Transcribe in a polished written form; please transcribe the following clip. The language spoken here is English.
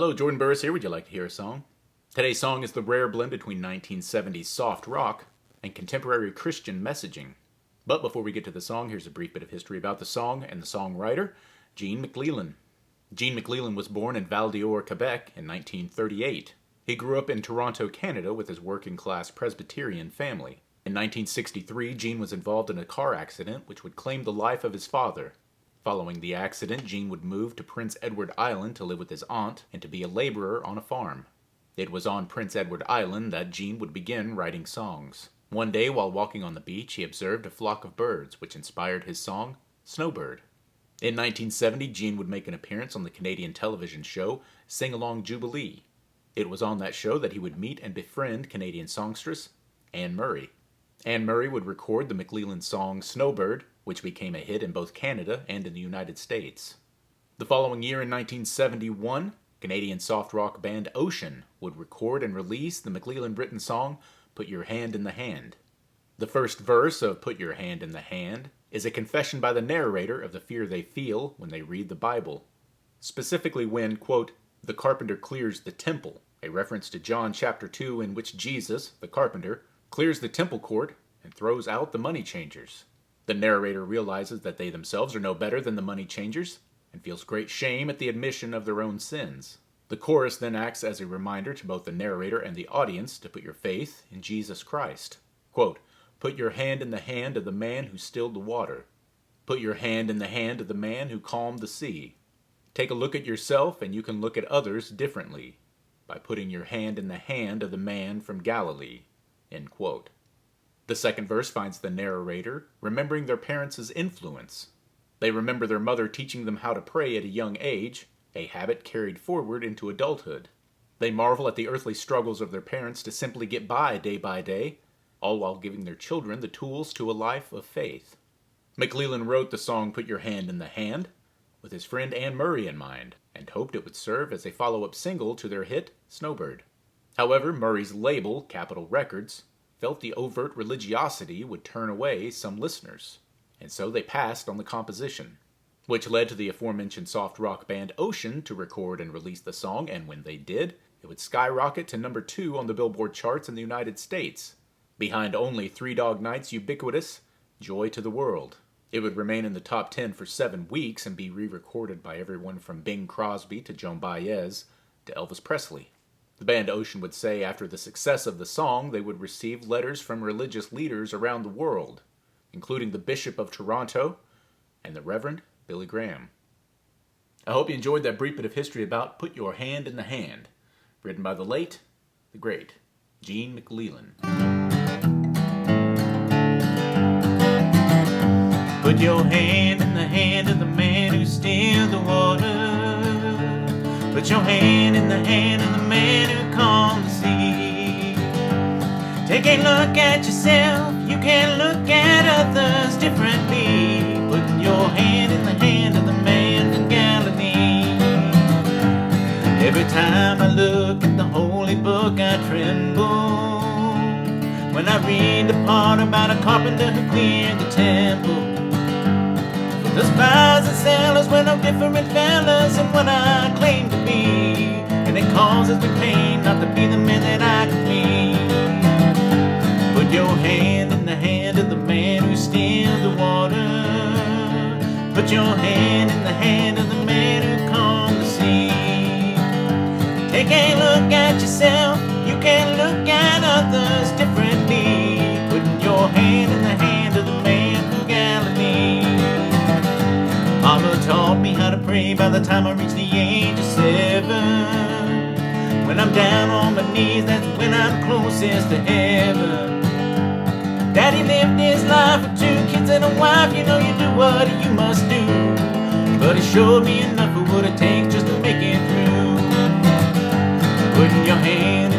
Hello, Jordan Burris here. Would you like to hear a song? Today's song is the rare blend between 1970s soft rock and contemporary Christian messaging. But before we get to the song, here's a brief bit of history about the song and the songwriter, Gene MacLellan. Gene MacLellan was born in Val-d'Or, Quebec in 1938. He grew up in Toronto, Canada with his working-class Presbyterian family. In 1963, Gene was involved in a car accident which would claim the life of his father. Following the accident, Gene would move to Prince Edward Island to live with his aunt and to be a laborer on a farm. It was on Prince Edward Island that Gene would begin writing songs. One day, while walking on the beach, he observed a flock of birds, which inspired his song, Snowbird. In 1970, Gene would make an appearance on the Canadian television show Sing Along Jubilee. It was on that show that he would meet and befriend Canadian songstress Anne Murray. Anne Murray would record the MacLellan song Snowbird, which became a hit in both Canada and in the United States. The following year, in 1971, Canadian soft rock band Ocean would record and release the MacLellan-written song Put Your Hand in the Hand. The first verse of Put Your Hand in the Hand is a confession by the narrator of the fear they feel when they read the Bible. Specifically when, quote, the carpenter clears the temple, a reference to John chapter 2 in which Jesus, the carpenter, clears the temple court and throws out the money changers. The narrator realizes that they themselves are no better than the money changers and feels great shame at the admission of their own sins. The chorus then acts as a reminder to both the narrator and the audience to put your faith in Jesus Christ. Quote, put your hand in the hand of the man who stilled the water. Put your hand in the hand of the man who calmed the sea. Take a look at yourself and you can look at others differently by putting your hand in the hand of the man from Galilee. End quote. The second verse finds the narrator remembering their parents' influence. They remember their mother teaching them how to pray at a young age, a habit carried forward into adulthood. They marvel at the earthly struggles of their parents to simply get by day, all while giving their children the tools to a life of faith. MacLellan wrote the song Put Your Hand in the Hand with his friend Anne Murray in mind, and hoped it would serve as a follow-up single to their hit, Snowbird. However, Murray's label, Capitol Records, felt the overt religiosity would turn away some listeners, and so they passed on the composition, which led to the aforementioned soft rock band Ocean to record and release the song, and when they did, it would skyrocket to number 2 on the Billboard charts in the United States, behind only Three Dog Night's ubiquitous Joy to the World. It would remain in the top 10 for 7 weeks and be re-recorded by everyone from Bing Crosby to Joan Baez to Elvis Presley. The band Ocean would say after the success of the song, they would receive letters from religious leaders around the world, including the Bishop of Toronto and the Reverend Billy Graham. I hope you enjoyed that brief bit of history about Put Your Hand in the Hand, written by the late, the great, Gene MacLellan. Put your hand in the hand of the man who stilled the water. Put your hand in the hand of the man who calmed the sea. Take a look at yourself, you can look at others differently. Put your hand in the hand of the man from Galilee. Every time I look at the holy book I tremble when I read the part about a carpenter who cleared the temple. The spies and sailors were no different fellas than what I claim to be, and it causes me pain not to be the man that I could be. Put your hand in the hand of the man who stilled the water. Put your hand in the hand of the man who calmed the sea. Take a look at yourself, you can look at others differently. Put your hand in the hand of the man from Galilee. Mama taught me how to pray by the time I reached the age of 7. When I'm down on my knees, that's when I'm closest to heaven. Daddy lived his life with 2 kids and a wife. You know you do what you must do, but he showed me enough of what it takes just to make it through. Putting your hand